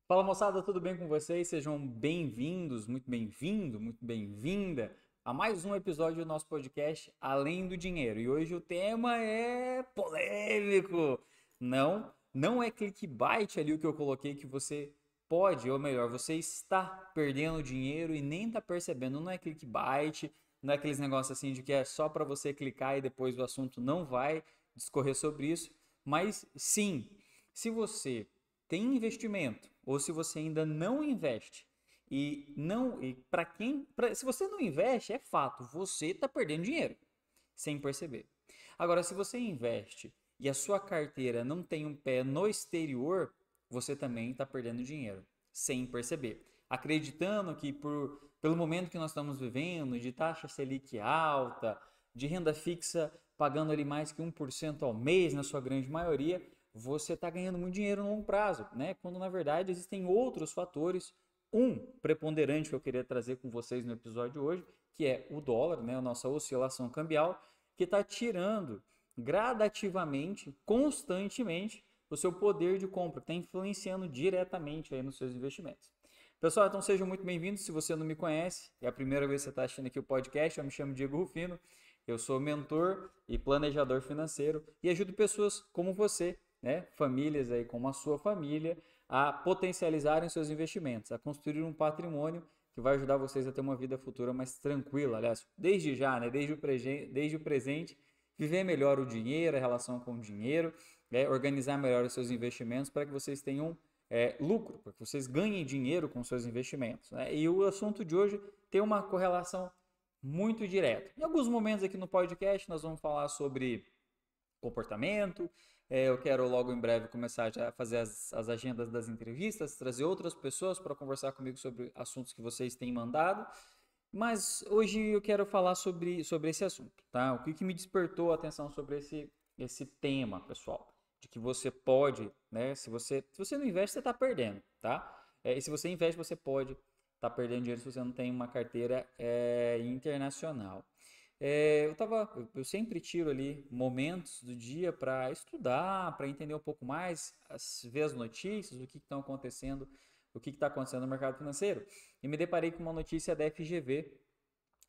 Fala moçada, tudo bem com vocês? Sejam bem-vindos, muito bem-vindo, muito bem-vinda a mais um episódio do nosso podcast Além do Dinheiro. E hoje o tema é polêmico. Não é clickbait ali o que eu coloquei que você pode, ou melhor, você está perdendo dinheiro e nem está percebendo. Não é clickbait, não é aqueles negócios assim de que é só para você clicar e depois o assunto não vai discorrer sobre isso. Mas sim, se você tem investimento ou se você ainda não investe e para se você não investe, é fato, você está perdendo dinheiro sem perceber. Agora, se você investe e a sua carteira não tem um pé no exterior, você também está perdendo dinheiro sem perceber. Acreditando que pelo momento que nós estamos vivendo, de taxa Selic alta, de renda fixa pagando ali mais que 1% ao mês, na sua grande maioria, você está ganhando muito dinheiro no longo prazo, né? Quando na verdade existem outros fatores. Um preponderante que eu queria trazer com vocês no episódio de hoje, que é o dólar, né? A nossa oscilação cambial, que está tirando gradativamente, constantemente, o seu poder de compra, que está influenciando diretamente aí nos seus investimentos. Pessoal, então sejam muito bem-vindos. Se você não me conhece, é a primeira vez que você está assistindo aqui o podcast, eu me chamo Diego Rufino, eu sou mentor e planejador financeiro e ajudo pessoas como você, né, famílias aí como a sua família, a potencializarem seus investimentos, a construir um patrimônio que vai ajudar vocês a ter uma vida futura mais tranquila. Aliás, desde já, né, desde o presente, viver melhor o dinheiro, a relação com o dinheiro, organizar melhor os seus investimentos para que vocês tenham lucro, para que vocês ganhem dinheiro com seus investimentos. Né? E o assunto de hoje tem uma correlação muito direta. Em alguns momentos aqui no podcast nós vamos falar sobre comportamento. Eu quero logo em breve começar já a fazer as agendas das entrevistas, trazer outras pessoas para conversar comigo sobre assuntos que vocês têm mandado. Mas hoje eu quero falar sobre esse assunto, tá? O que me despertou a atenção sobre esse tema, pessoal? De que você pode, né? Se você não investe, você está perdendo, tá? E se você investe, você pode estar perdendo dinheiro se você não tem uma carteira internacional. Eu sempre tiro ali momentos do dia para estudar, para entender um pouco mais, ver as notícias, o que estão acontecendo, o que está acontecendo no mercado financeiro. E me deparei com uma notícia da FGV,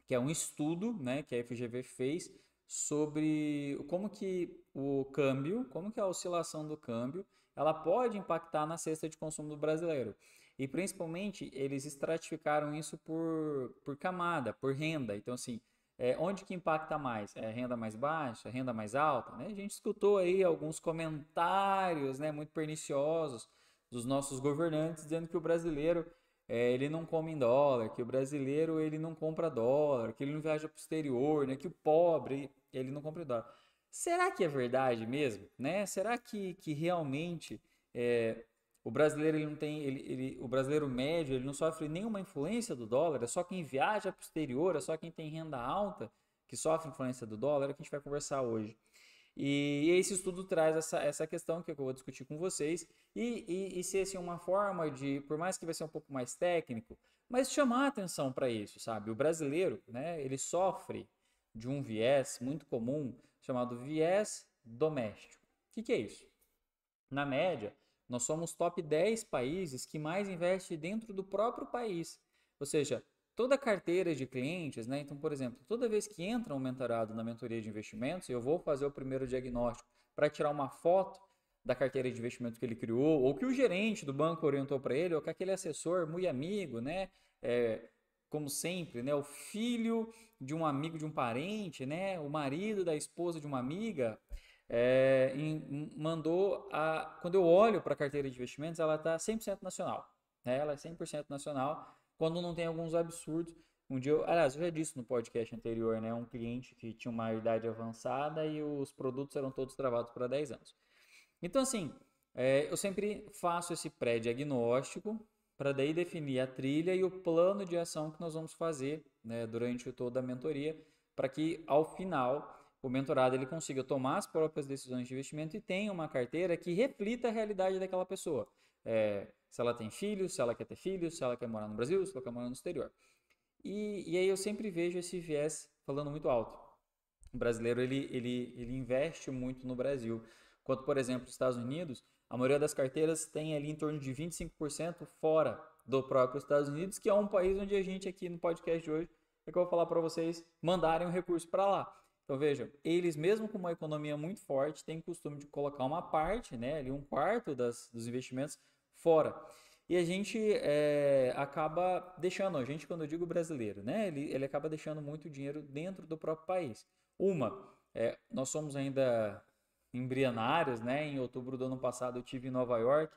que é um estudo, né, que a FGV fez sobre como que o câmbio, como que a oscilação do câmbio, ela pode impactar na cesta de consumo do brasileiro. E principalmente eles estratificaram isso por camada, por renda. Então, assim, onde que impacta mais? É renda mais baixa, renda mais alta? Né? A gente escutou aí alguns comentários, né, muito perniciosos dos nossos governantes dizendo que o brasileiro ele não come em dólar, que o brasileiro ele não compra dólar, que ele não viaja para o exterior, né, que o pobre ele não compra dólar. Será que é verdade mesmo? Né? Será que realmente é, o brasileiro ele não tem, o brasileiro médio ele não sofre nenhuma influência do dólar? É só quem viaja para o exterior, é só quem tem renda alta que sofre influência do dólar? É o que a gente vai conversar hoje. E esse estudo traz essa questão que eu vou discutir com vocês e ser assim, uma forma de, por mais que vai ser um pouco mais técnico, mas chamar a atenção para isso, sabe? O brasileiro, né, ele sofre de um viés muito comum chamado viés doméstico. O que é isso? Na média, nós somos top 10 países que mais investem dentro do próprio país. Ou seja, toda a carteira de clientes, né? Então, por exemplo, toda vez que entra um mentorado na mentoria de investimentos, eu vou fazer o primeiro diagnóstico para tirar uma foto da carteira de investimentos que ele criou, ou que o gerente do banco orientou para ele, ou que aquele assessor muito amigo, né? É, como sempre, né? O filho de um amigo de um parente, né? O marido da esposa de uma amiga, mandou quando eu olho para a carteira de investimentos, ela está 100% nacional. Né? Ela é 100% nacional, quando não tem alguns absurdos. Aliás, eu já disse no podcast anterior, né? Um cliente que tinha uma idade avançada e os produtos eram todos travados para 10 anos. Então, assim, eu sempre faço esse pré-diagnóstico para daí definir a trilha e o plano de ação que nós vamos fazer, né, durante toda a mentoria, para que ao final o mentorado ele consiga tomar as próprias decisões de investimento e tenha uma carteira que reflita a realidade daquela pessoa. Se ela tem filhos, se ela quer ter filhos, se ela quer morar no Brasil, se ela quer morar no exterior. E aí eu sempre vejo esse viés falando muito alto. O brasileiro ele investe muito no Brasil. Quanto, por exemplo, os Estados Unidos, A maioria das carteiras tem ali em torno de 25% fora do próprio Estados Unidos, que é um país onde a gente aqui no podcast de hoje, é que eu vou falar para vocês mandarem um recurso para lá. Então vejam, eles mesmo com uma economia muito forte, têm o costume de colocar uma parte, né, ali um quarto dos investimentos fora. E a gente acaba deixando, a gente quando eu digo brasileiro, né, ele acaba deixando muito dinheiro dentro do próprio país. Nós somos ainda embrionários, né? Em outubro do ano passado eu tive em Nova York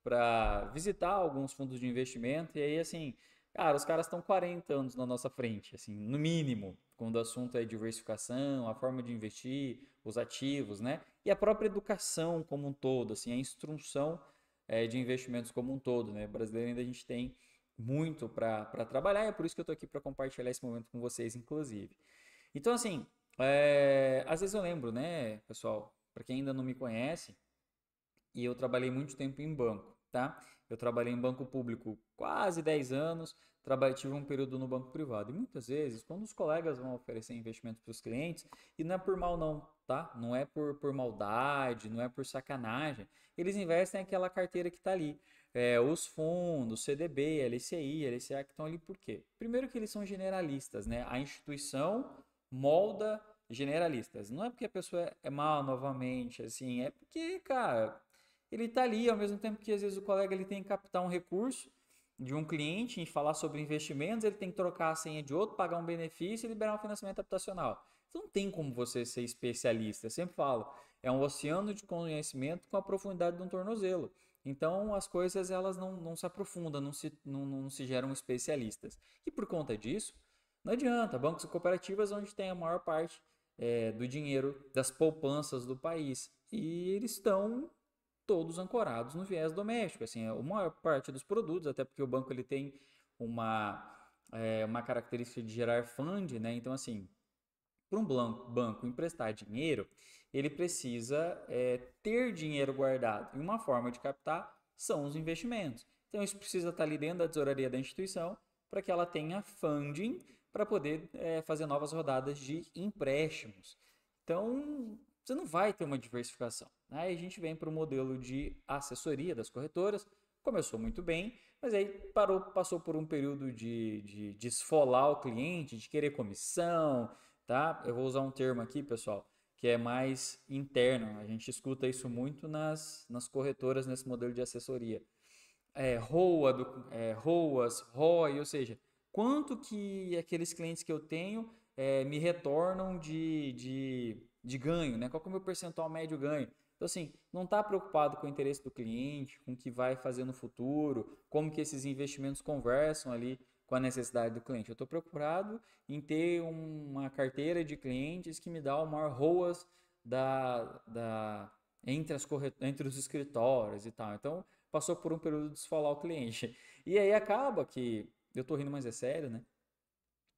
para visitar alguns fundos de investimento e aí assim, cara, os caras estão 40 anos na nossa frente, assim, no mínimo, quando o assunto é diversificação, a forma de investir, os ativos, né? E a própria educação como um todo, assim, a instrução de investimentos como um todo, né? Brasileiro ainda a gente tem muito para trabalhar e é por isso que eu estou aqui para compartilhar esse momento com vocês, inclusive. Então, assim, às vezes eu lembro, né, pessoal, para quem ainda não me conhece, e eu trabalhei muito tempo em banco, tá? Eu trabalhei em banco público quase 10 anos, tive um período no banco privado. E muitas vezes, quando os colegas vão oferecer investimentos para os clientes, e não é por mal não, tá? Não é por maldade, não é por sacanagem, eles investem aquela carteira que está ali. Os fundos, CDB, LCI, LCA, que estão ali por quê? Primeiro que eles são generalistas, né? A instituição molda generalistas. Não é porque a pessoa é mal novamente, assim, é porque, cara, ele tá ali ao mesmo tempo que às vezes o colega ele tem que captar um recurso de um cliente e falar sobre investimentos, ele tem que trocar a senha de outro, pagar um benefício e liberar um financiamento habitacional. Então não tem como você ser especialista. Eu sempre falo, é um oceano de conhecimento com a profundidade de um tornozelo. Então as coisas elas não se aprofundam, não se geram especialistas. E por conta disso, não adianta. Bancos e cooperativas onde tem a maior parte do dinheiro das poupanças do país. E eles estão todos ancorados no viés doméstico. Assim, a maior parte dos produtos, até porque o banco ele tem uma característica de gerar fund, né? Então, assim, para um banco emprestar dinheiro, ele precisa ter dinheiro guardado. E uma forma de captar são os investimentos. Então, isso precisa estar ali dentro da tesouraria da instituição para que ela tenha funding para poder fazer novas rodadas de empréstimos. Então, você não vai ter uma diversificação. Aí a gente vem para o modelo de assessoria das corretoras, começou muito bem, mas aí passou por um período de esfolar o cliente, de querer comissão, tá? Eu vou usar um termo aqui, pessoal, que é mais interno. A gente escuta isso muito nas corretoras nesse modelo de assessoria. ROAS, ROI, ou seja, quanto que aqueles clientes que eu tenho me retornam de ganho, né? Qual que é o meu percentual médio ganho? Então, assim, não está preocupado com o interesse do cliente, com o que vai fazer no futuro, como que esses investimentos conversam ali com a necessidade do cliente. Eu estou preocupado em ter uma carteira de clientes que me dá o maior ROAS entre os escritórios e tal. Então, passou por um período de esfolar o cliente. E aí acaba que, eu estou rindo, mas é sério, né?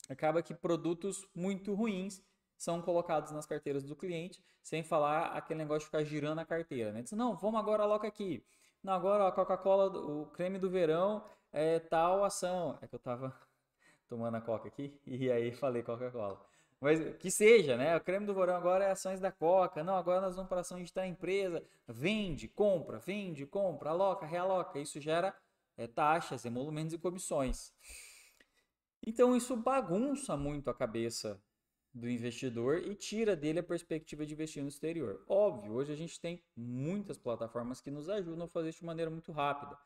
Acaba que produtos muito ruins são colocados nas carteiras do cliente, sem falar aquele negócio de ficar girando a carteira, né? Diz, não, vamos agora aloca aqui. Não, agora a Coca-Cola, o creme do verão é tal ação. É que eu tava tomando a Coca aqui e aí falei Coca-Cola. Mas que seja, né? O creme do verão agora é ações da Coca. Não, agora nós vamos para ações de tal empresa. Vende, compra, aloca, realoca. Isso gera taxas, emolumentos e comissões. Então isso bagunça muito a cabeça do investidor e tira dele a perspectiva de investir no exterior. Óbvio, hoje a gente tem muitas plataformas que nos ajudam a fazer isso de maneira muito rápida.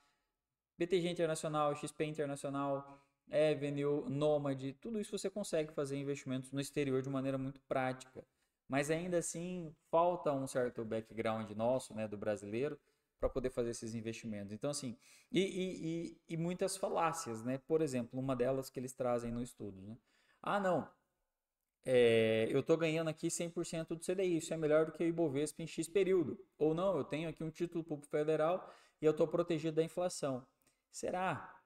BTG Internacional, XP Internacional, Avenue, Nomad, tudo isso você consegue fazer investimentos no exterior de maneira muito prática. Mas ainda assim, falta um certo background nosso, né, do brasileiro, para poder fazer esses investimentos. Então, assim, e muitas falácias, né? Por exemplo, uma delas que eles trazem no estudo, né? Ah, não, eu estou ganhando aqui 100% do CDI, isso é melhor do que o Ibovespa em X período. Ou não, eu tenho aqui um título público federal e eu estou protegido da inflação. Será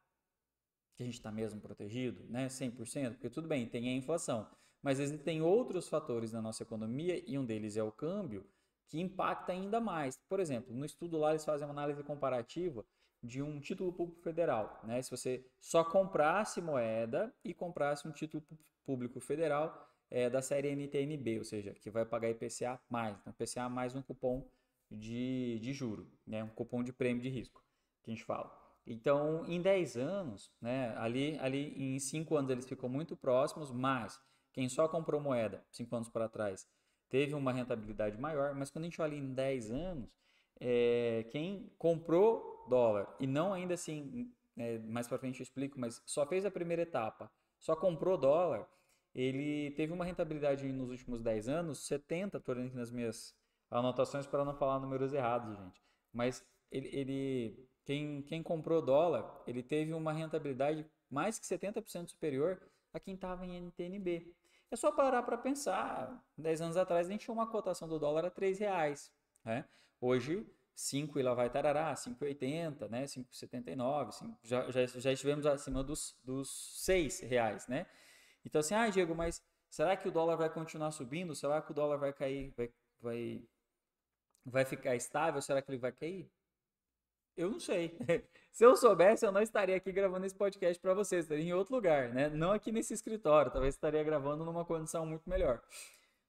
que a gente está mesmo protegido, né? 100%? Porque tudo bem, tem a inflação, mas existem outros fatores na nossa economia e um deles é o câmbio, que impacta ainda mais. Por exemplo, no estudo lá eles fazem uma análise comparativa de um título público federal, né? Se você só comprasse moeda e comprasse um título público federal da série NTNB, ou seja, que vai pagar IPCA mais, então IPCA mais um cupom de juro, né? Um cupom de prêmio de risco, que a gente fala. Então, em 10 anos, né? Ali em 5 anos eles ficam muito próximos, mas quem só comprou moeda 5 anos para trás teve uma rentabilidade maior, mas quando a gente olha em 10 anos, quem comprou dólar e não ainda assim, mais para frente eu explico, mas só fez a primeira etapa, só comprou dólar, ele teve uma rentabilidade nos últimos 10 anos, 70, estou olhando aqui nas minhas anotações para não falar números errados, gente. Mas quem comprou dólar, ele teve uma rentabilidade mais que 70% superior a quem estava em NTNB. É só parar para pensar. 10 anos atrás a gente tinha uma cotação do dólar a R$ 3, né? Hoje, 5 e lá vai tarará, 5,80, né? 5,79, já estivemos acima dos R$ 6, né? Então assim, Diego, mas será que o dólar vai continuar subindo? Será que o dólar vai cair, vai, vai ficar estável? Será que ele vai cair? Eu não sei. Se eu soubesse, eu não estaria aqui gravando esse podcast para vocês, estaria em outro lugar, né? Não aqui nesse escritório, talvez estaria gravando numa condição muito melhor.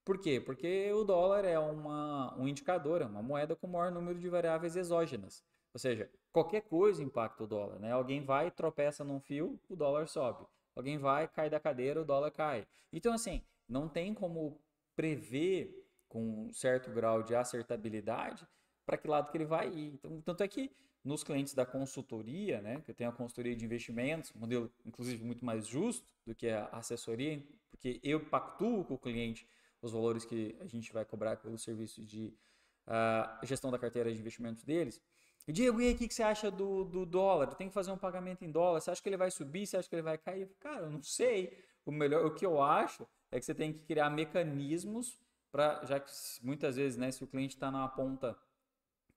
Por quê? Porque o dólar é um indicador, é uma moeda com o maior número de variáveis exógenas. Ou seja, qualquer coisa impacta o dólar, né? Alguém vai, tropeça num fio, o dólar sobe. Alguém vai, cai da cadeira, o dólar cai. Então, assim, não tem como prever com um certo grau de acertabilidade para que lado que ele vai ir. Então, tanto é que nos clientes da consultoria, né, que eu tenho a consultoria de investimentos, um modelo inclusive muito mais justo do que a assessoria, porque eu pactuo com o cliente os valores que a gente vai cobrar pelo serviço de gestão da carteira de investimentos deles. E Diego, e aí, o que você acha do dólar? Tem que fazer um pagamento em dólar. Você acha que ele vai subir? Você acha que ele vai cair? Cara, eu não sei. O que eu acho é que você tem que criar mecanismos para, já que muitas vezes, né, se o cliente está na ponta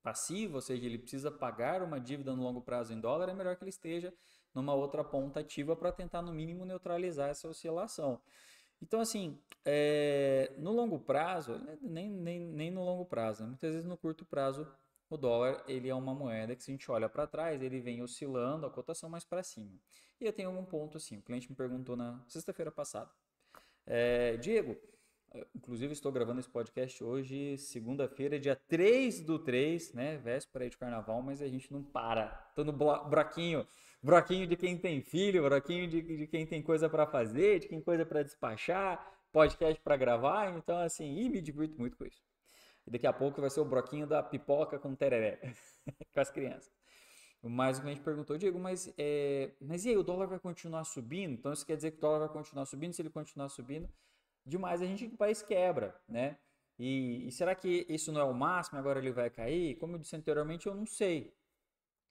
passiva, ou seja, ele precisa pagar uma dívida no longo prazo em dólar, é melhor que ele esteja numa outra ponta ativa para tentar, no mínimo, neutralizar essa oscilação. Então, assim, no longo prazo, nem no longo prazo, né? Muitas vezes no curto prazo, o dólar ele é uma moeda que, se a gente olha para trás, ele vem oscilando a cotação mais para cima. E eu tenho um ponto assim: o cliente me perguntou na sexta-feira passada, Diego, inclusive estou gravando esse podcast hoje, segunda-feira, dia 3/3, né? Véspera aí de carnaval, mas a gente não para. Tô no broquinho de quem tem filho, broquinho de quem tem coisa para fazer, de quem tem coisa para despachar, podcast para gravar, então assim, me divirto muito com isso. E daqui a pouco vai ser o broquinho da pipoca com tereré, com as crianças. Mas o cliente perguntou, Diego, mas e aí, o dólar vai continuar subindo? Então isso quer dizer que o dólar vai continuar subindo? Se ele continuar subindo, demais o país quebra, né? E será que isso não é o máximo? Agora ele vai cair? Como eu disse anteriormente, eu não sei.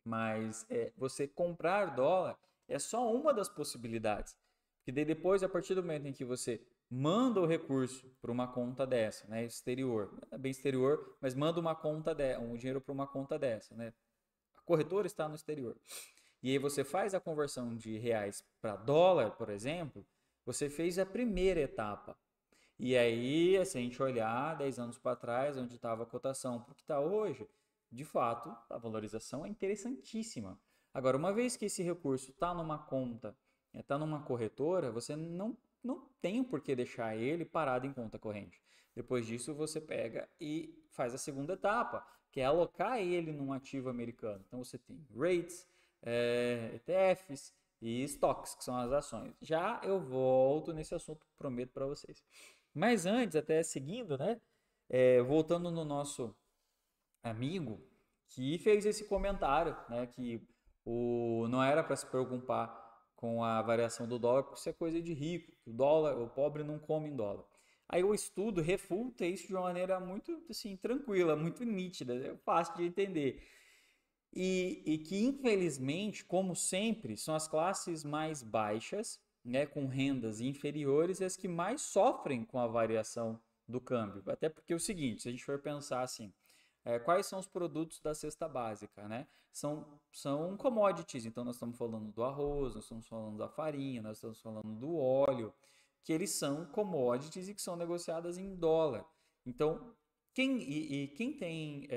Mas você comprar dólar é só uma das possibilidades. Porque daí depois, a partir do momento em que você manda o recurso para uma conta dessa, né, exterior, não é bem exterior, mas manda um dinheiro para uma conta dessa, né? A corretora está no exterior. E aí você faz a conversão de reais para dólar, por exemplo, você fez a primeira etapa. E aí, se a gente olhar 10 anos para trás, onde estava a cotação para o que está hoje, de fato, a valorização é interessantíssima. Agora, uma vez que esse recurso está numa conta, está numa corretora, você não tem por que deixar ele parado em conta corrente. Depois disso, você pega e faz a segunda etapa, que é alocar ele num ativo americano. Então, você tem rates, ETFs e stocks, que são as ações. Já eu volto nesse assunto, prometo para vocês. Mas antes, até seguindo, né? Voltando no nosso amigo que fez esse comentário, né? Que não era para se preocupar com a variação do dólar, porque isso é coisa de rico, que o pobre não come em dólar. Aí o estudo refuta isso de uma maneira muito assim, tranquila, muito nítida, é fácil de entender. E que, infelizmente, como sempre, são as classes mais baixas, né, com rendas inferiores, as que mais sofrem com a variação do câmbio. Até porque é o seguinte, se a gente for pensar assim, quais são os produtos da cesta básica, né? São commodities, então nós estamos falando do arroz, nós estamos falando da farinha, nós estamos falando do óleo, que eles são commodities e que são negociadas em dólar. Então, quem tem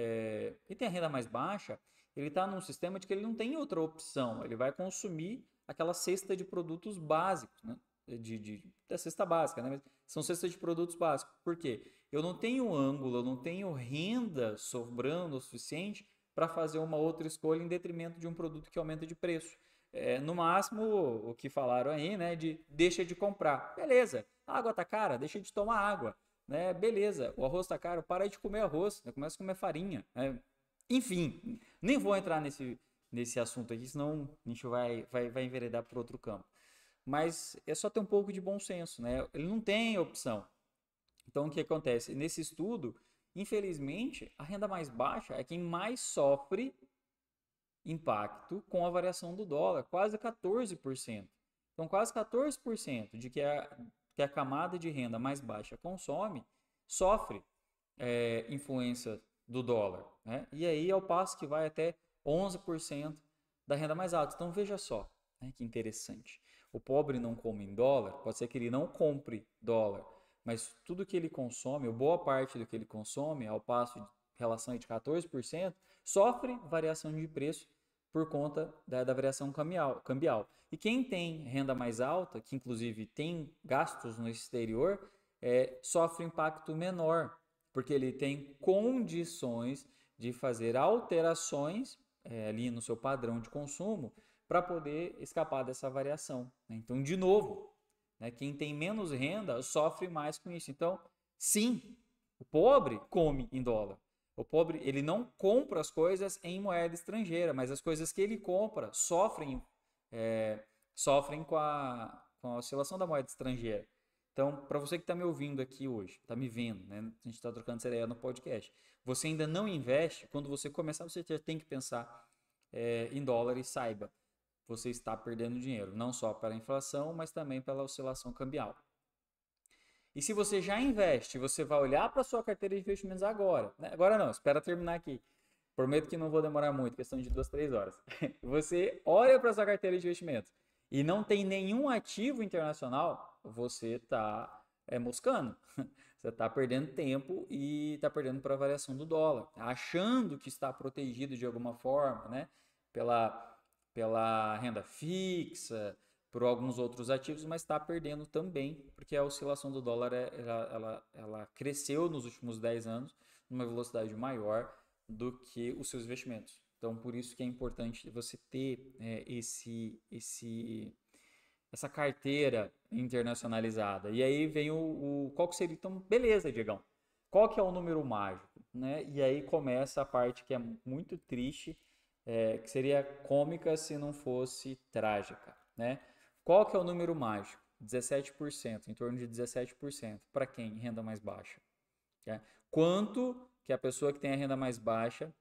a renda mais baixa, ele está num sistema de que ele não tem outra opção, ele vai consumir aquela cesta de produtos básicos, né? Da cesta básica, né? São cestas de produtos básicos. Por quê? eu não tenho ângulo, eu não tenho renda sobrando o suficiente para fazer uma outra escolha em detrimento de um produto que aumenta de preço. No máximo, o que falaram aí, né, de deixa de comprar. Beleza, a água tá cara, deixa de tomar água. Né? Beleza, o arroz tá caro, para de comer arroz, né? Começa a comer farinha. Né? Enfim, nem vou entrar nesse assunto aqui, senão a gente vai enveredar por outro campo. Mas é só ter um pouco de bom senso, né? Ele não tem opção. Então, o que acontece? Nesse estudo, infelizmente, a renda mais baixa é quem mais sofre impacto com a variação do dólar, quase 14%. Então, quase 14% de que a camada de renda mais baixa consome sofre influência do dólar. Né? E aí, ao passo que vai até 11% da renda mais alta. Então, veja só, né, que interessante. O pobre não come em dólar, pode ser que ele não compre dólar, mas tudo que ele consome, ou boa parte do que ele consome, ao passo de relação de 14%, sofre variação de preço por conta da variação cambial. E quem tem renda mais alta, que inclusive tem gastos no exterior, sofre impacto menor, porque ele tem condições de fazer alterações ali no seu padrão de consumo para poder escapar dessa variação. Né? Então, de novo, né, quem tem menos renda sofre mais com isso. Então, sim, o pobre come em dólar. O pobre, ele não compra as coisas em moeda estrangeira, mas as coisas que ele compra sofrem com a oscilação da moeda estrangeira. Então, para você que está me ouvindo aqui hoje, está me vendo, né? A gente está trocando essa ideia no podcast. Você ainda não investe, quando você começar, você já tem que pensar em dólar e saiba, você está perdendo dinheiro, não só pela inflação, mas também pela oscilação cambial. E se você já investe, você vai olhar para a sua carteira de investimentos agora. Né? Agora não, espera terminar aqui. Prometo que não vou demorar muito, questão de 2, 3 horas. Você olha para a sua carteira de investimentos e não tem nenhum ativo internacional, você está moscando. Você está perdendo tempo e está perdendo para a variação do dólar, achando que está protegido de alguma forma, né? Pela renda fixa, por alguns outros ativos, mas está perdendo também, porque a oscilação do dólar ela cresceu nos últimos 10 anos numa velocidade maior do que os seus investimentos. Então, por isso que é importante você ter essa carteira internacionalizada. E aí vem qual que seria? Então, beleza, Diegão. Qual que é o número mágico? Né? E aí começa a parte que é muito triste, que seria cômica se não fosse trágica. Né? Qual que é o número mágico? 17%, em torno de 17%. Para quem? Renda mais baixa. Né? Quanto que a pessoa que tem a renda mais baixa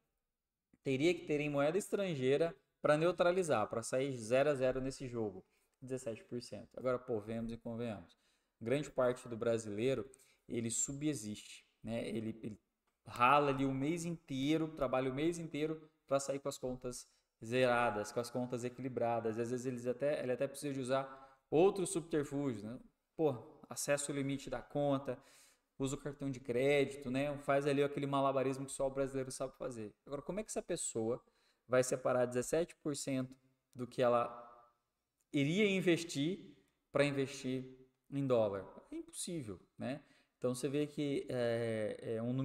teria que ter em moeda estrangeira para neutralizar, para sair 0-0 nesse jogo? 17%. Agora, pô, vemos e convenhamos. Grande parte do brasileiro, ele subexiste, né? Ele rala ali o mês inteiro, trabalha o mês inteiro para sair com as contas zeradas, com as contas equilibradas. Às vezes ele até precisa de usar outros subterfúgios, né? Pô, acesso ao limite da conta, usa o cartão de crédito, né? Faz ali aquele malabarismo que só o brasileiro sabe fazer. Agora, como é que essa pessoa vai separar 17% do que ela iria investir para investir em dólar? É impossível, né? Então você vê que um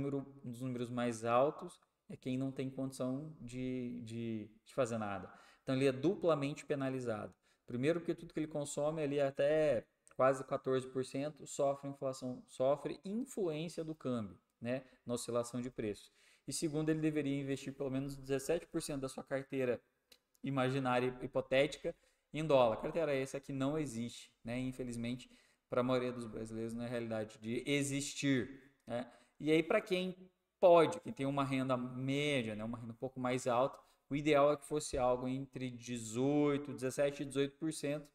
dos números mais altos é quem não tem condição de fazer nada. Então ele é duplamente penalizado. Primeiro porque tudo que ele consome ali até quase 14% sofre inflação, sofre influência do câmbio, né, na oscilação de preço. E segundo, ele deveria investir pelo menos 17% da sua carteira imaginária hipotética em dólar. Carteira essa que não existe, né? Infelizmente, para a maioria dos brasileiros não é realidade de existir. Né? E aí, para quem pode, quem tem uma renda média, né? Uma renda um pouco mais alta, o ideal é que fosse algo entre 17 e 18%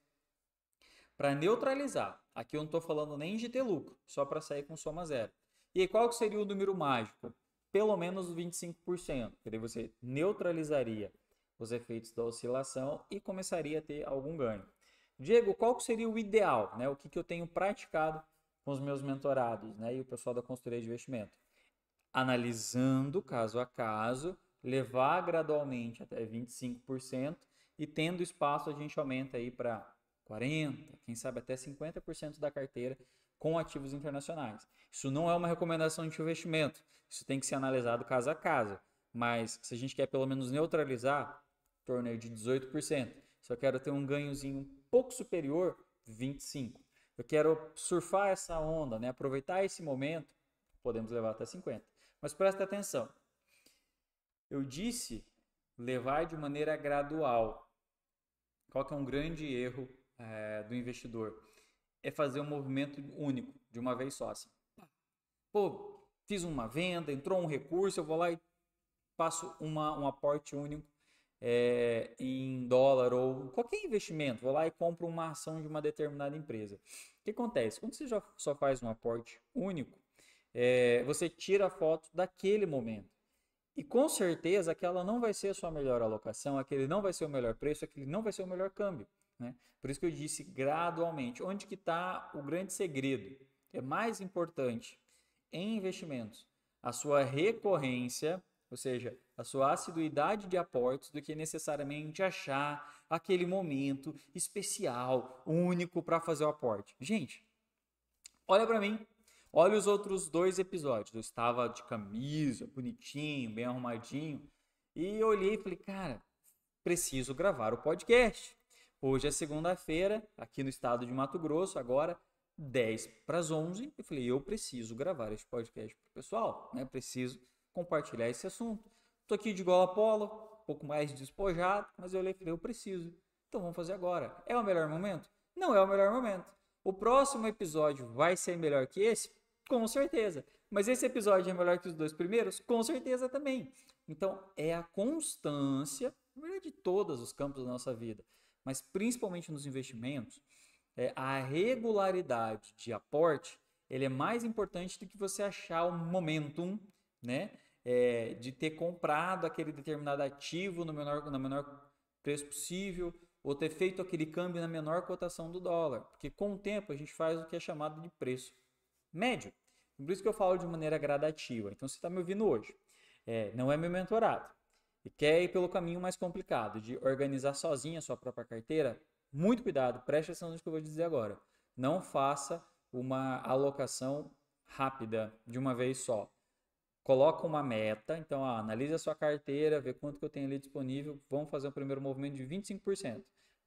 para neutralizar. Aqui eu não estou falando nem de ter lucro, só para sair com soma zero. E aí, qual que seria o número mágico? Pelo menos 25%, que daí você neutralizaria os efeitos da oscilação e começaria a ter algum ganho. Diego, qual que seria o ideal? Né? O que eu tenho praticado com os meus mentorados, né? E o pessoal da consultoria de investimento? Analisando caso a caso, levar gradualmente até 25% e tendo espaço a gente aumenta aí para 40%, quem sabe até 50% da carteira com ativos internacionais. Isso não é uma recomendação de investimento, isso tem que ser analisado caso a caso, mas se a gente quer pelo menos neutralizar, em torno de 18%. Se eu quero ter um ganhozinho um pouco superior, 25%. Eu quero surfar essa onda, né? Aproveitar esse momento, podemos levar até 50%. Mas presta atenção, eu disse levar de maneira gradual. Qual que é um grande erro do investidor? É fazer um movimento único, de uma vez só. Assim. Pô, fiz uma venda, entrou um recurso, eu vou lá e faço um aporte único em dólar ou qualquer investimento. Vou lá e compro uma ação de uma determinada empresa. O que acontece? Quando você já só faz um aporte único, você tira a foto daquele momento. E com certeza aquela não vai ser a sua melhor alocação, aquele não vai ser o melhor preço, aquele não vai ser o melhor câmbio. Né? Por isso que eu disse gradualmente. Onde que está o grande segredo? É mais importante em investimentos a sua recorrência, ou seja, a sua assiduidade de aportes, do que necessariamente achar aquele momento especial, único para fazer o aporte. Gente, olha para mim. Olha os outros 2 episódios. Eu estava de camisa, bonitinho, bem arrumadinho. E eu olhei e falei, cara, preciso gravar o podcast. Hoje é segunda-feira, aqui no estado de Mato Grosso, agora 10 para as 11. Eu falei, eu preciso gravar esse podcast para o pessoal, né? Preciso compartilhar esse assunto. Estou aqui de gola polo, um pouco mais despojado, mas eu olhei e falei, eu preciso. Então vamos fazer agora. É o melhor momento? Não é o melhor momento. O próximo episódio vai ser melhor que esse? Com certeza. Mas esse episódio é melhor que os 2 primeiros? Com certeza também. Então, é a constância, na verdade, de todos os campos da nossa vida, mas principalmente nos investimentos, a regularidade de aporte, ele é mais importante do que você achar o momentum, né? De ter comprado aquele determinado ativo no menor preço possível, ou ter feito aquele câmbio na menor cotação do dólar. Porque com o tempo a gente faz o que é chamado de preço médio. Por isso que eu falo de maneira gradativa. Então, você está me ouvindo hoje, não é meu mentorado, e quer ir pelo caminho mais complicado de organizar sozinho a sua própria carteira, muito cuidado, preste atenção no que eu vou dizer agora. Não faça uma alocação rápida de uma vez só. Coloca uma meta, então analise a sua carteira, vê quanto que eu tenho ali disponível, vamos fazer um primeiro movimento de 25%.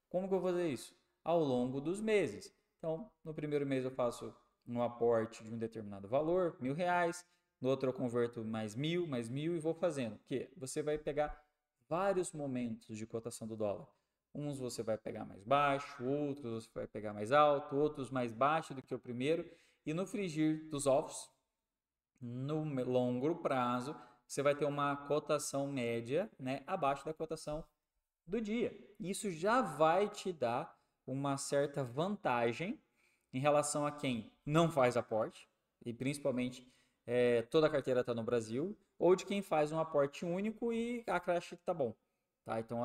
Como que eu vou fazer isso? Ao longo dos meses. Então, no primeiro mês eu faço um aporte de um determinado valor, R$1.000, no outro eu converto mais 1.000 e vou fazendo. Porque você vai pegar vários momentos de cotação do dólar. Uns você vai pegar mais baixo, outros você vai pegar mais alto, outros mais baixo do que o primeiro. E no frigir dos ovos, no longo prazo, você vai ter uma cotação média, né, abaixo da cotação do dia. Isso já vai te dar uma certa vantagem em relação a quem não faz aporte, e principalmente toda a carteira está no Brasil, ou de quem faz um aporte único e acha que está bom. Tá? Então,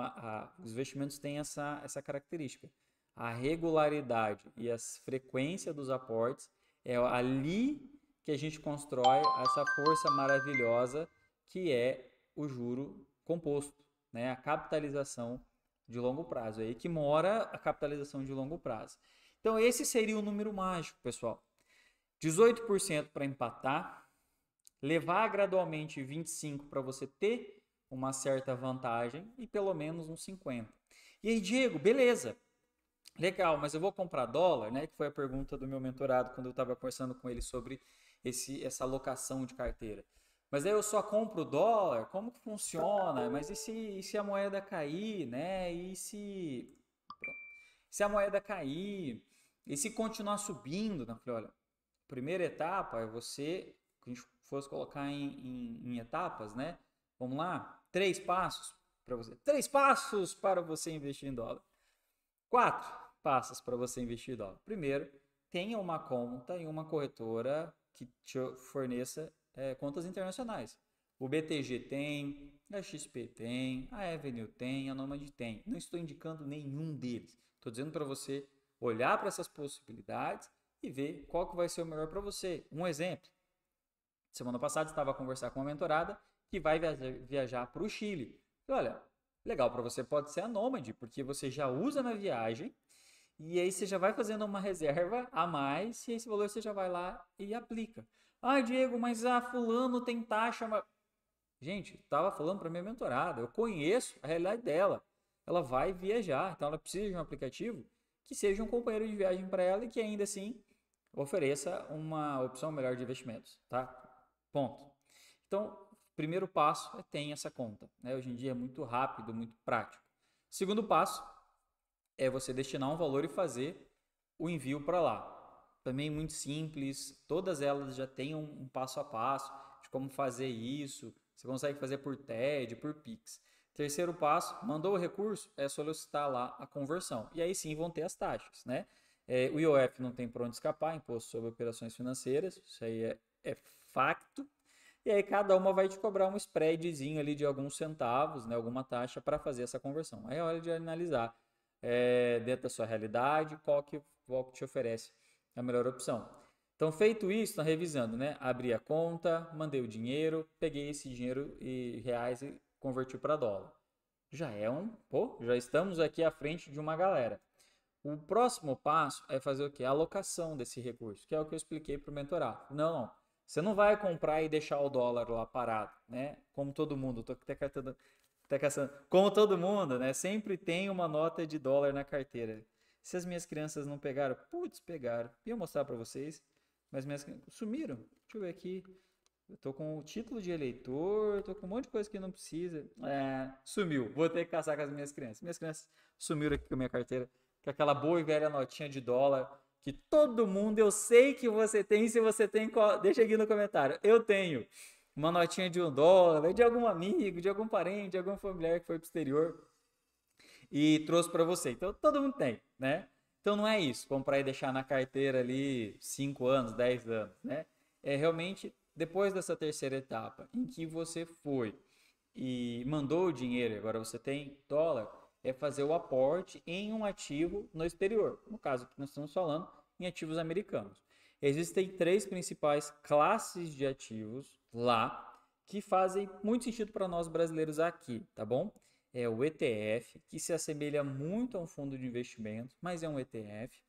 os investimentos têm essa característica. A regularidade e a frequência dos aportes é ali que a gente constrói essa força maravilhosa que é o juro composto, né? A capitalização de longo prazo. É aí que mora a capitalização de longo prazo. Então, esse seria o número mágico, pessoal. 18% para empatar, levar gradualmente 25% para você ter uma certa vantagem e pelo menos uns 50%. E aí, Diego, beleza. Legal, mas eu vou comprar dólar, né? Que foi a pergunta do meu mentorado quando eu estava conversando com ele sobre essa alocação de carteira. Mas aí eu só compro dólar? Como que funciona? Mas e se a moeda cair, né? E se a moeda cair? E se continuar subindo? Eu falei, olha, primeira etapa é você, que a gente fosse colocar em etapas, né? Vamos lá? 3 passos para você. 3 passos para você investir em dólar. 4 passos para você investir em dólar. Primeiro, tenha uma conta em uma corretora que te forneça contas internacionais. O BTG tem, a XP tem, a Avenue tem, a Nomad tem. Não estou indicando nenhum deles. Estou dizendo para você olhar para essas possibilidades e ver qual que vai ser o melhor para você. Um exemplo. Semana passada estava a conversar com uma mentorada que vai viajar para o Chile. E olha, legal para você pode ser a Nomad, porque você já usa na viagem E aí você já vai fazendo uma reserva a mais e esse valor você já vai lá e aplica. Ah, Diego, mas fulano tem taxa. Gente, estava falando para minha mentorada, eu conheço a realidade dela. Ela vai viajar, então ela precisa de um aplicativo que seja um companheiro de viagem para ela e que ainda assim ofereça uma opção melhor de investimentos, tá? Ponto. Então, primeiro passo é ter essa conta, né? Hoje em dia é muito rápido, muito prático. Segundo passo é você destinar um valor e fazer o envio para lá. Também muito simples, todas elas já têm um passo a passo de como fazer isso. Você consegue fazer por TED, por Pix. Terceiro passo, mandou o recurso, é solicitar lá a conversão. E aí sim vão ter as taxas, né? O IOF não tem para onde escapar, Imposto sobre Operações Financeiras, isso aí é facto. E aí cada uma vai te cobrar um spreadzinho ali de alguns centavos, né, alguma taxa para fazer essa conversão. Aí é hora de analisar dentro da sua realidade qual que te oferece a melhor opção. Então, feito isso, estou revisando, né? Abri a conta, mandei o dinheiro, peguei esse dinheiro e reais e converti para dólar. Já estamos aqui à frente de uma galera. O próximo passo é fazer o quê? A alocação desse recurso, que é o que eu expliquei para o mentorado. Não, você não vai comprar e deixar o dólar lá parado, né? Como todo mundo, estou até caçando. Como todo mundo, né? Sempre tem uma nota de dólar na carteira. Se as minhas crianças não pegaram, putz, pegaram. Ia mostrar para vocês, mas minhas crianças sumiram. Deixa eu ver aqui. Eu tô com o título de eleitor, tô com um monte de coisa que não precisa. Sumiu. Vou ter que caçar com as minhas crianças. Minhas crianças sumiram aqui com a minha carteira, com aquela boa e velha notinha de dólar que todo mundo, eu sei que você tem, se você tem, deixa aqui no comentário. Eu tenho uma notinha de $1, de algum amigo, de algum parente, de algum familiar que foi pro exterior e trouxe para você. Então todo mundo tem, né? Então não é isso, comprar e deixar na carteira ali 5 anos, 10 anos, né? É realmente depois dessa terceira etapa em que você foi e mandou o dinheiro, agora você tem dólar, é fazer o aporte em um ativo no exterior. No caso que nós estamos falando em ativos americanos. Existem três principais classes de ativos lá que fazem muito sentido para nós brasileiros aqui, tá bom? É o ETF, que se assemelha muito a um fundo de investimento, mas é um ETF.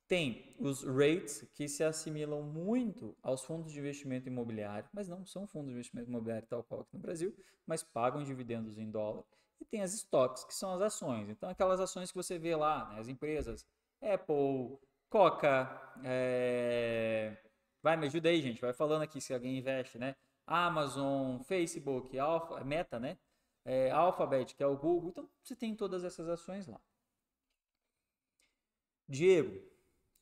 Tem os REITs, que se assimilam muito aos fundos de investimento imobiliário, mas não são fundos de investimento imobiliário tal qual aqui no Brasil, mas pagam dividendos em dólar. E tem as stocks, que são as ações. Então, aquelas ações que você vê lá, né, as empresas Apple, Coca, vai, me ajuda aí, gente, vai falando aqui se alguém investe, né? Amazon, Facebook, Meta, né? Alphabet, que é o Google. Então, você tem todas essas ações lá. Diego,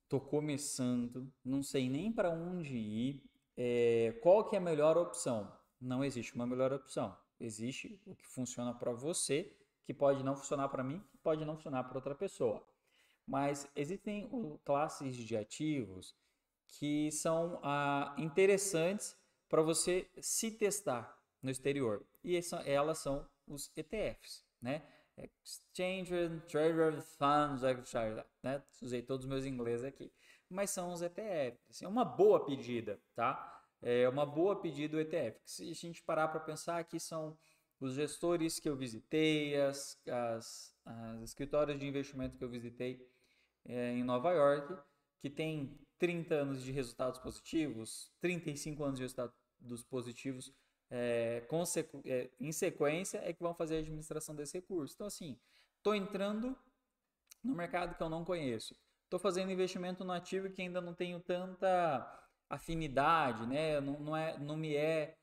tô começando, não sei nem para onde ir, qual que é a melhor opção? Não existe uma melhor opção. Existe o que funciona para você, que pode não funcionar para mim, que pode não funcionar para outra pessoa. Mas existem classes de ativos que são interessantes para você se testar no exterior. E elas são os ETFs, né? Exchange Traded Funds, né? Usei todos os meus ingleses aqui. Mas são os ETFs. Assim, é uma boa pedida, tá? É uma boa pedida o ETF. Se a gente parar para pensar, aqui são os gestores que eu visitei, as escritórios de investimento que eu visitei em Nova York, que tem 30 anos de resultados positivos, 35 anos de resultados positivos em sequência é que vão fazer a administração desse recurso. Então, assim, estou entrando no mercado que eu não conheço. Estou fazendo investimento no ativo que ainda não tenho tanta afinidade, né? Não me é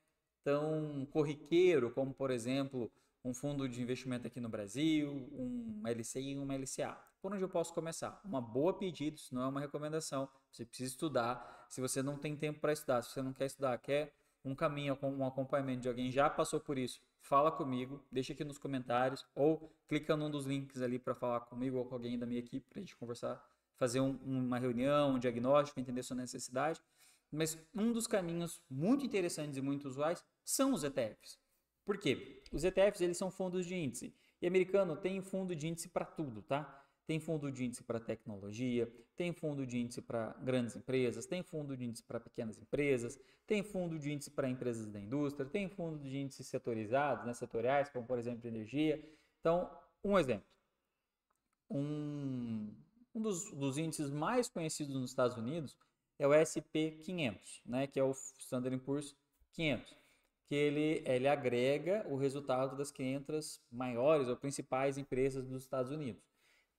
tão corriqueiro como, por exemplo, um fundo de investimento aqui no Brasil, um LCI e um LCA. Por onde eu posso começar? Uma boa pedida, isso não é uma recomendação. Você precisa estudar. Se você não tem tempo para estudar, se você não quer estudar, quer um caminho, um acompanhamento de alguém já passou por isso, fala comigo, deixa aqui nos comentários ou clica num dos links ali para falar comigo ou com alguém da minha equipe para a gente conversar, fazer uma reunião, um diagnóstico, entender sua necessidade. Mas um dos caminhos muito interessantes e muito usuais são os ETFs. Por quê? Os ETFs eles são fundos de índice. E americano tem fundo de índice para tudo, tá? Tem fundo de índice para tecnologia, tem fundo de índice para grandes empresas, tem fundo de índice para pequenas empresas, tem fundo de índice para empresas da indústria, tem fundo de índice setorizados, né, setoriais, como por exemplo energia. Então, um exemplo. Um dos índices mais conhecidos nos Estados Unidos é o S&P 500, né, que é o Standard Poor's 500, que ele agrega o resultado das 500 maiores ou principais empresas dos Estados Unidos.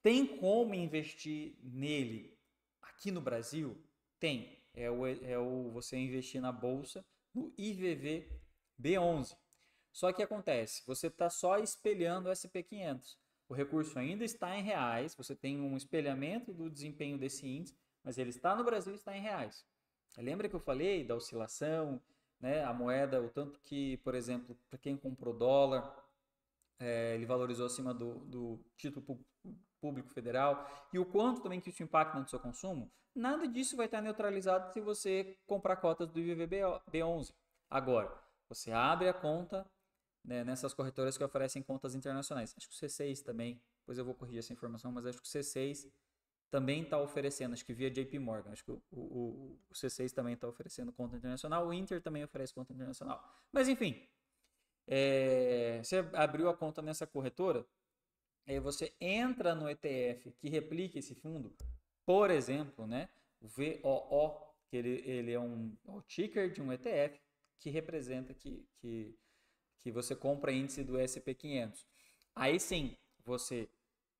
Tem como investir nele aqui no Brasil? Tem. Você investir na bolsa no IVV B11. Só que acontece, você está só espelhando o S&P 500. O recurso ainda está em reais, você tem um espelhamento do desempenho desse índice, mas ele está no Brasil e está em reais. Lembra que eu falei da oscilação, né? A moeda, o tanto que, por exemplo, para quem comprou dólar, ele valorizou acima do título público federal, e o quanto também que isso impacta no seu consumo? Nada disso vai estar neutralizado se você comprar cotas do IVV B11. Agora, você abre a conta, né, nessas corretoras que oferecem contas internacionais. Acho que o C6 também, depois eu vou corrigir essa informação, mas acho que o C6 também está oferecendo, acho que via JP Morgan, acho que o C6 também está oferecendo conta internacional, o Inter também oferece conta internacional. Mas enfim, você abriu a conta nessa corretora, aí você entra no ETF que replica esse fundo, por exemplo, né, o VOO, que ele é o ticker de um ETF que representa que você compra índice do S&P 500. Aí sim, você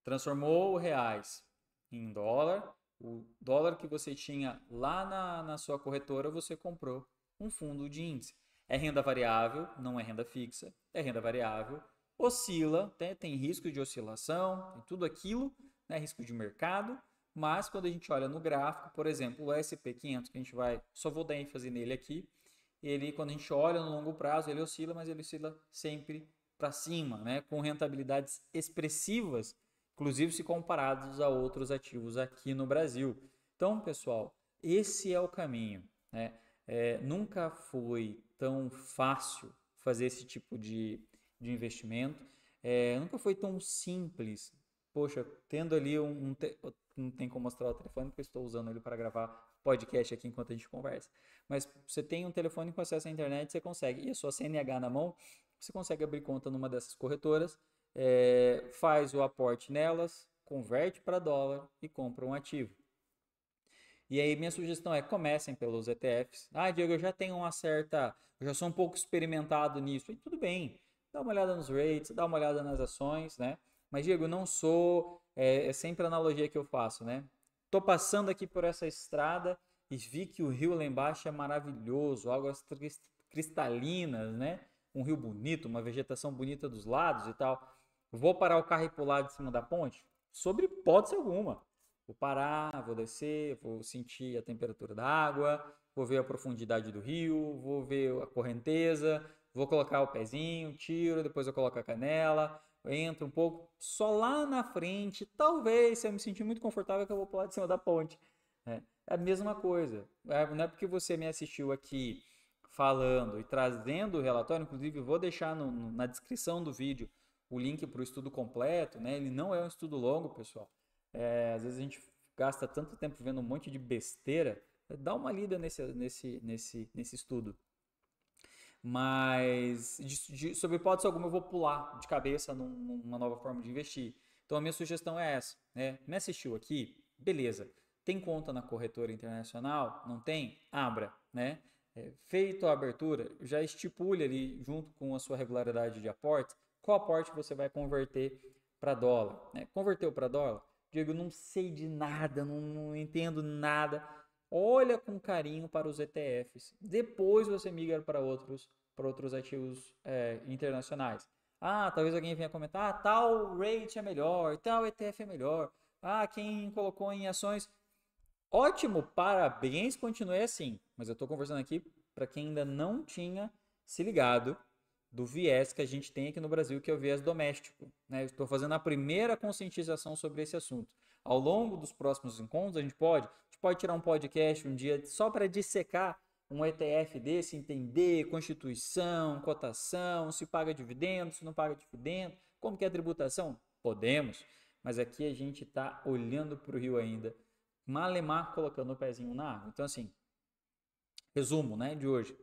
transformou o reais em dólar, o dólar que você tinha lá na sua corretora, você comprou um fundo de índice. É renda variável, não é renda fixa, é renda variável, oscila, tem risco de oscilação, tem tudo aquilo, né, risco de mercado, mas quando a gente olha no gráfico, por exemplo, o S&P 500, que a gente só vou dar ênfase nele aqui, ele, quando a gente olha no longo prazo, ele oscila, mas ele oscila sempre para cima, né, com rentabilidades expressivas, inclusive se comparados a outros ativos aqui no Brasil. Então, pessoal, esse é o caminho, né? Nunca foi tão fácil fazer esse tipo de investimento, nunca foi tão simples. Poxa, tendo ali não tem como mostrar o telefone porque eu estou usando ele para gravar podcast aqui enquanto a gente conversa. Mas você tem um telefone com acesso à internet, você consegue, e a sua CNH na mão, você consegue abrir conta numa dessas corretoras, faz o aporte nelas, converte para dólar e compra um ativo. E aí minha sugestão é comecem pelos ETFs. Ah, Diego, eu já sou um pouco experimentado nisso. E tudo bem, dá uma olhada nos rates, dá uma olhada nas ações, né? Mas Diego, eu não sou, é sempre a analogia que eu faço, né? Tô passando aqui por essa estrada e vi que o rio lá embaixo é maravilhoso, águas cristalinas, né? Um rio bonito, uma vegetação bonita dos lados e tal. Vou parar o carro e pular de cima da ponte? Sobre hipótese alguma. Vou parar, vou descer, vou sentir a temperatura da água, vou ver a profundidade do rio, vou ver a correnteza, vou colocar o pezinho, tiro, depois eu coloco a canela, entro um pouco, só lá na frente, talvez, se eu me sentir muito confortável, que eu vou pular de cima da ponte. É a mesma coisa. Não é porque você me assistiu aqui falando e trazendo o relatório, inclusive vou deixar na descrição do vídeo o link para o estudo completo, né? Ele não é um estudo longo, pessoal. Às vezes a gente gasta tanto tempo vendo um monte de besteira, dá uma lida nesse estudo. Mas, sob hipótese alguma, eu vou pular de cabeça numa nova forma de investir. Então, a minha sugestão é essa, né? Me assistiu aqui? Beleza. Tem conta na corretora internacional? Não tem? Abra, né? Feito a abertura, já estipule ali, junto com a sua regularidade de aporte, qual aporte você vai converter para dólar, né? Converteu para dólar? Diego, não sei de nada, não entendo nada. Olha com carinho para os ETFs. Depois você migra para outros ativos internacionais. Ah, talvez alguém venha comentar, tal rate é melhor, tal ETF é melhor. Ah, quem colocou em ações. Ótimo, parabéns, continue assim. Mas eu estou conversando aqui para quem ainda não tinha se ligado do viés que a gente tem aqui no Brasil, que é o viés doméstico, né? Estou fazendo a primeira conscientização sobre esse assunto. Ao longo dos próximos encontros, a gente pode tirar um podcast um dia só para dissecar um ETF desse, entender constituição, cotação, se paga dividendo, se não paga dividendo, como que é a tributação? Podemos, mas aqui a gente está olhando para o rio ainda, malemar colocando o pezinho na água. Então, assim, resumo, né, de hoje.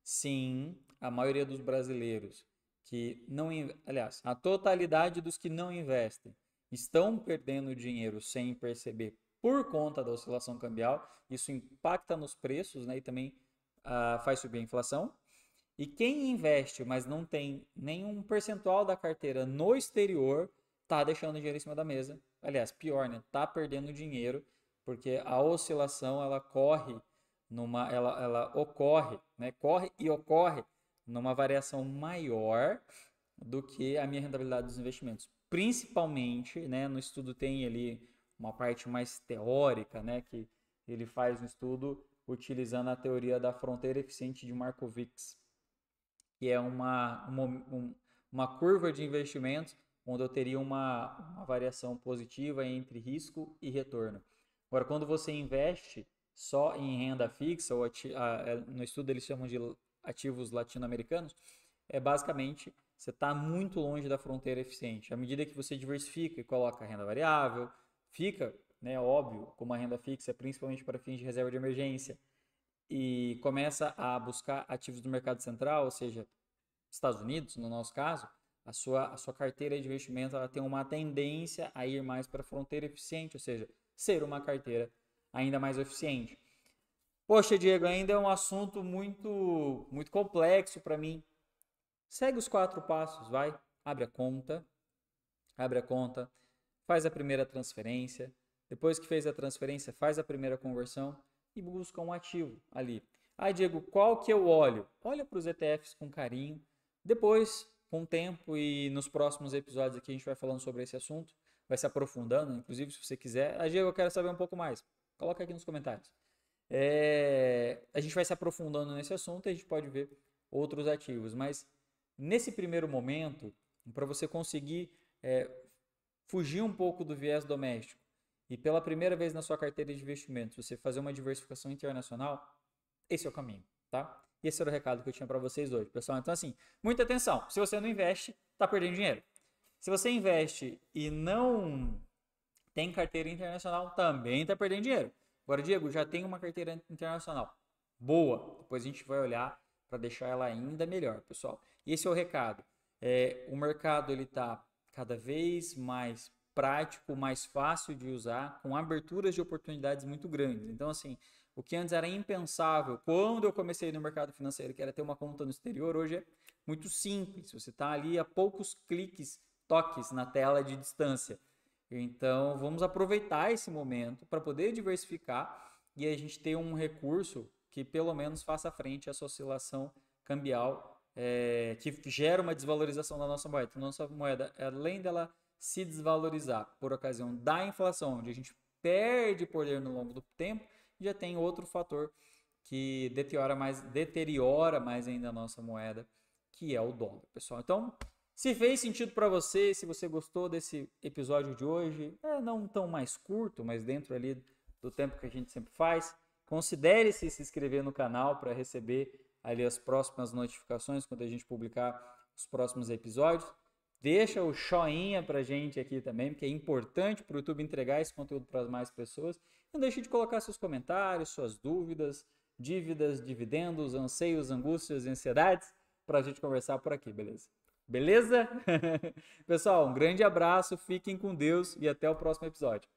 Sim, a maioria dos brasileiros que não, a totalidade dos que não investem estão perdendo dinheiro sem perceber por conta da oscilação cambial. Isso impacta nos preços, né, e também faz subir a inflação. E quem investe, mas não tem nenhum percentual da carteira no exterior, está deixando o dinheiro em cima da mesa. Aliás, pior, né? Tá perdendo dinheiro, porque a oscilação ela ocorre, né? Corre e ocorre numa variação maior do que a minha rentabilidade dos investimentos. Principalmente, né, no estudo tem ali uma parte mais teórica, né, que ele faz um estudo utilizando a teoria da fronteira eficiente de Markowitz, que é uma curva de investimentos onde eu teria uma variação positiva entre risco e retorno. Agora, quando você investe só em renda fixa, ou no estudo eles chamam de ativos latino-americanos, basicamente você está muito longe da fronteira eficiente. À medida que você diversifica e coloca a renda variável, fica, né, óbvio, como a renda fixa, principalmente para fins de reserva de emergência, e começa a buscar ativos do mercado central, ou seja, Estados Unidos, no nosso caso, a sua carteira de investimento ela tem uma tendência a ir mais para a fronteira eficiente, ou seja, ser uma carteira ainda mais eficiente. Poxa, Diego, ainda é um assunto muito, muito complexo para mim. Segue os 4 passos, vai. Abre a conta, faz a primeira transferência. Depois que fez a transferência, faz a primeira conversão e busca um ativo ali. Ah, Diego, qual que eu olho? Olha para os ETFs com carinho. Depois, com o tempo e nos próximos episódios aqui, a gente vai falando sobre esse assunto. Vai se aprofundando, inclusive se você quiser. Ah, Diego, eu quero saber um pouco mais. Coloca aqui nos comentários. A gente vai se aprofundando nesse assunto e a gente pode ver outros ativos. Mas nesse primeiro momento, para você conseguir fugir um pouco do viés doméstico e pela primeira vez na sua carteira de investimentos você fazer uma diversificação internacional, esse é o caminho, tá? E esse era o recado que eu tinha para vocês hoje, pessoal. Então, assim, muita atenção. Se você não investe, tá perdendo dinheiro. Se você investe e não tem carteira internacional, também tá perdendo dinheiro. Agora, Diego, já tem uma carteira internacional. Boa. Depois a gente vai olhar para deixar ela ainda melhor, pessoal. E esse é o recado. O mercado ele tá cada vez mais prático, mais fácil de usar, com aberturas de oportunidades muito grandes. Então, assim, o que antes era impensável, quando eu comecei no mercado financeiro, que era ter uma conta no exterior, hoje é muito simples. Você está ali a poucos toques na tela de distância. Então, vamos aproveitar esse momento para poder diversificar e a gente ter um recurso que pelo menos faça frente a essa oscilação cambial que gera uma desvalorização da nossa moeda. Nossa moeda, além dela se desvalorizar por ocasião da inflação, onde a gente perde poder no longo do tempo, já tem outro fator que deteriora mais ainda a nossa moeda, que é o dólar, pessoal. Então, se fez sentido para você, se você gostou desse episódio de hoje, não tão mais curto, mas dentro ali do tempo que a gente sempre faz, considere se inscrever no canal para receber ali as próximas notificações quando a gente publicar os próximos episódios. Deixa o joinha pra gente aqui também, porque é importante para o YouTube entregar esse conteúdo para mais pessoas. Não deixe de colocar seus comentários, suas dúvidas, dívidas, dividendos, anseios, angústias e ansiedades para a gente conversar por aqui, beleza? Beleza? Pessoal, um grande abraço, fiquem com Deus e até o próximo episódio.